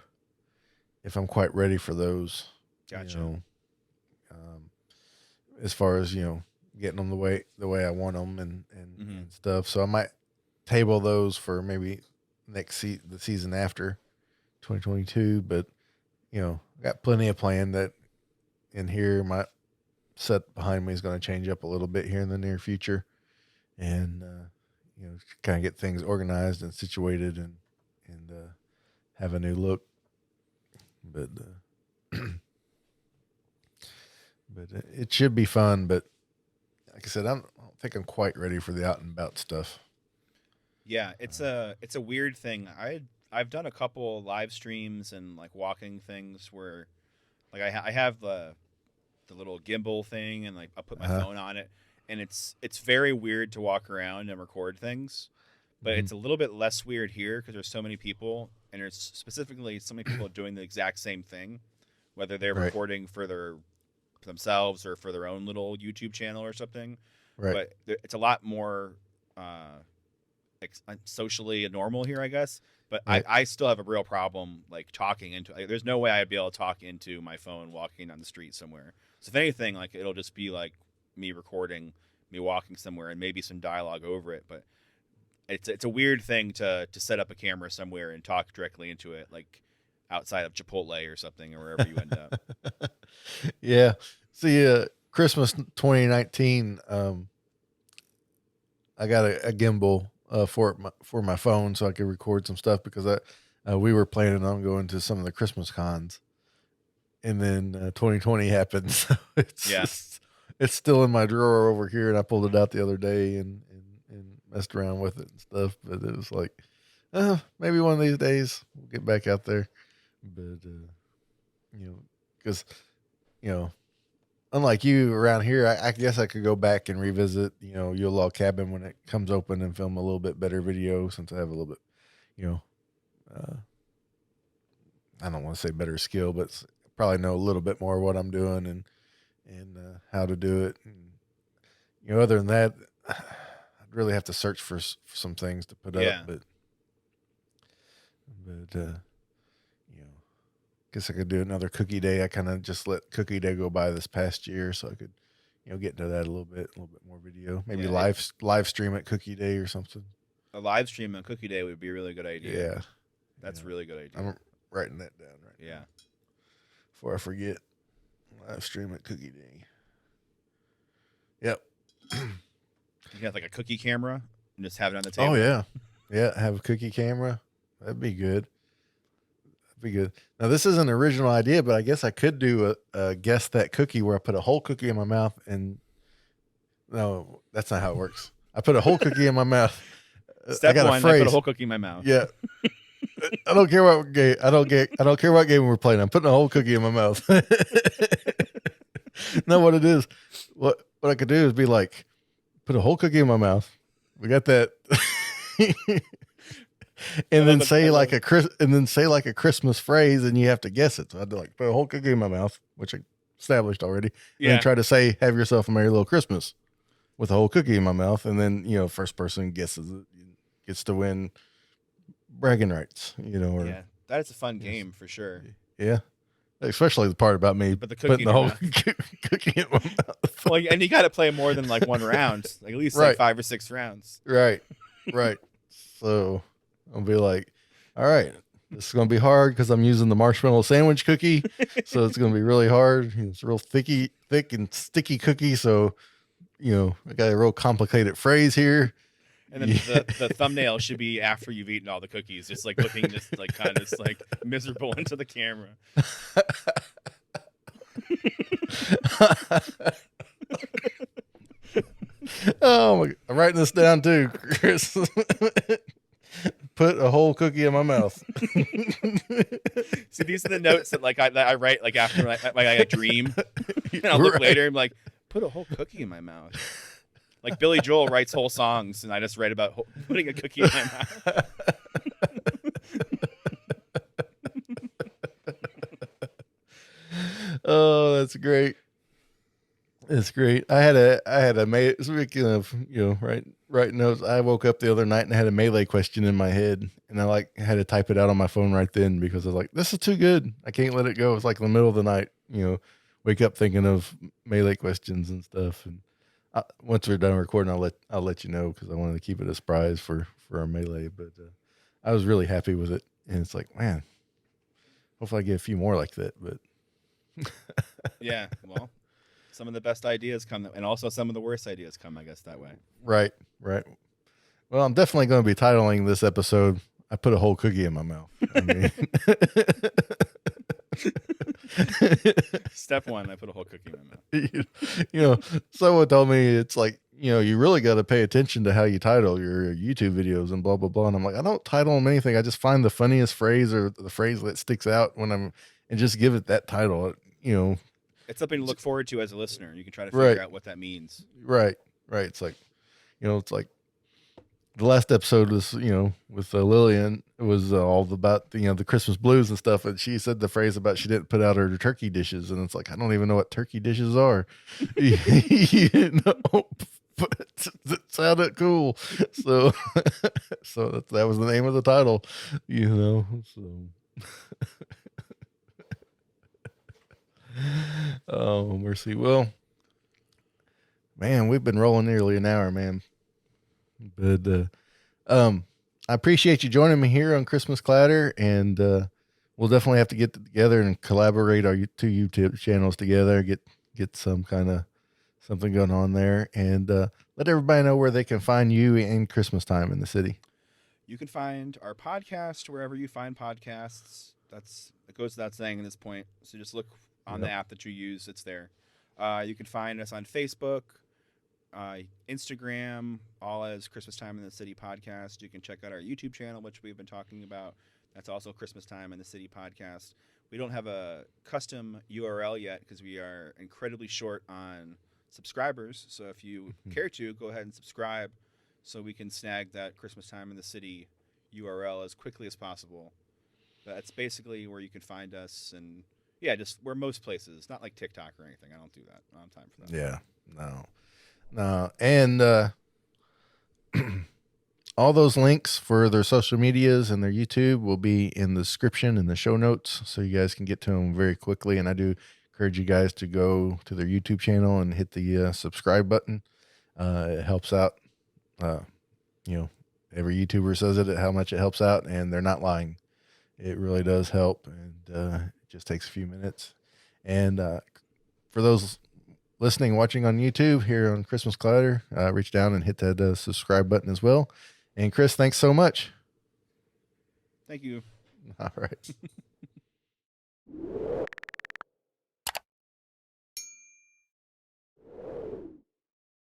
if I'm quite ready for those. Gotcha. As far as getting them the way I want them and stuff. So I might table those for maybe the season after 2022. But I got plenty of plan that in here. My set behind me is going to change up a little bit here in the near future, and kind of get things organized and situated and have a new look. But it should be fun. But like I said, I don't think I'm quite ready for the out and about stuff. Yeah, it's a weird thing. I've done a couple live streams and like walking things where like I have the little gimbal thing, and like I'll put my phone on it, and it's very weird to walk around and record things, but it's a little bit less weird here because there's so many people, and there's specifically so many people doing the exact same thing, whether they're recording for themselves or for their own little YouTube channel or something. But it's a lot more socially normal here, I guess. But I still have a real problem like talking into. Like, there's no way I'd be able to talk into my phone walking down the street somewhere. So if anything, like it'll just be like me recording me walking somewhere and maybe some dialogue over it. But it's a weird thing to set up a camera somewhere and talk directly into it, like outside of Chipotle or something, or wherever you end up. Yeah. See, Christmas 2019, I got a gimbal for my phone so I could record some stuff, because we were planning on going to some of the Christmas cons, and then 2020 happened. So Yeah. it's still in my drawer over here, and I pulled it out the other day and messed around with it and stuff. But it was like, maybe one of these days we'll get back out there. But because you know, unlike you around here, I guess I could go back and revisit, your log cabin when it comes open and film a little bit better video since I have a little bit, you know, uh, I don't want to say better skill, but probably know a little bit more what I'm doing and how to do it. And, other than that, I'd really have to search for some things to put Yeah. up, but guess I could do another cookie day. I kind of just let cookie day go by this past year, so I could, get into that a little bit more video. Maybe Yeah, live stream at cookie day or something. a live stream on Cookie Day would be a really good idea. Yeah, That's a really good idea. I'm writing that down right Yeah. now before I forget. Live stream at cookie day. Yep. You have like a cookie camera and just have it on the table. Oh yeah, yeah. Have a cookie camera. That'd be good. Be good. Now this is an original idea, but I guess I could do a guess that cookie where I put a whole cookie in my mouth and no, that's not how it works. I put a whole cookie in my mouth. Step I got one, a phrase. I put a whole cookie in my mouth. Yeah. I don't care what game. I don't care what game we're playing. I'm putting a whole cookie in my mouth. No, what it is, what I could do is be like, put a whole cookie in my mouth. We got that. And then say like a Christmas phrase, and you have to guess it. So I'd like put a whole cookie in my mouth, which I established already, Yeah. and try to say "Have yourself a merry little Christmas" with a whole cookie in my mouth, and then first person guesses it gets to win bragging rights. Or Yeah. That is a fun game for sure. yeah, especially the part about me But the cookie putting the in your whole cookie in my mouth. Well, and you got to play more than like one round, like at least Right. like 5 or 6 rounds. Right. So I'll be like, all right, this is going to be hard because I'm using the marshmallow sandwich cookie. So it's going to be really hard. It's real thick and sticky cookie. So, I got a real complicated phrase here. And then the thumbnail should be after you've eaten all the cookies, just like looking just like kind of just like miserable into the camera. Oh my! I'm writing this down too, Chris. Put a whole cookie in my mouth. See, these are the notes that like I write like after like I dream, and I'll look later and be like, put a whole cookie in my mouth. Like Billy Joel writes whole songs, and I just write about putting a cookie in my mouth. Oh, that's great. That's great. I had a speaking of, write notes. I woke up the other night and I had a melee question in my head, and I had to type it out on my phone right then because I was like, this is too good. I can't let it go. It's like in the middle of the night, wake up thinking of melee questions and stuff. And once we're done recording, I'll let you know because I wanted to keep it a surprise for our melee. But I was really happy with it, and it's like, man, hopefully I get a few more like that. But Yeah, well, some of the best ideas come, and also some of the worst ideas come, I guess, that way. Right. Well, I'm definitely going to be titling this episode, I put a whole cookie in my mouth. I mean, Step one, I put a whole cookie in my mouth. someone told me it's like, you really got to pay attention to how you title your YouTube videos and blah, blah, blah. And I'm like, I don't title them anything. I just find the funniest phrase or the phrase that sticks out and just give it that title, It's something to look forward to as a listener. You can try to figure out what that means. Right. It's like, it's like the last episode was, with Lillian, it was all about the Christmas blues and stuff. And she said the phrase about she didn't put out her turkey dishes. And it's like, I don't even know what turkey dishes are, but it sounded cool. So, that was the name of the title, so. Oh, mercy. Well, man, we've been rolling nearly an hour, man. But I appreciate you joining me here on Christmas Clatter, and we'll definitely have to get together and collaborate our two YouTube channels together, get some kind of something going on there, and let everybody know where they can find you and Christmastime in the city. You can find our podcast wherever you find podcasts. It goes without saying at this point. So just look on the Yep. app that you use; it's there. You can find us on Facebook, Instagram, all as Christmas Time in the City podcast. You can check out our YouTube channel, which we've been talking about. That's also Christmas Time in the City podcast. We don't have a custom URL yet because we are incredibly short on subscribers. So if you care to, go ahead and subscribe so we can snag that Christmas Time in the City URL as quickly as possible. But that's basically where you can find us. And yeah, just we're most places, not like TikTok or anything. I don't do that. I don't have time for that. Yeah. No. No. And all those links for their social medias and their YouTube will be in the description and the show notes, so you guys can get to them very quickly. And I do encourage you guys to go to their YouTube channel and hit the subscribe button. It helps out. You know, every YouTuber says it, how much it helps out, and they're not lying. It really does help, and it just takes a few minutes. And for those listening, watching on YouTube here on Christmas Clatter, reach down and hit that subscribe button as well. And Chris, thanks so much. Thank you. All right.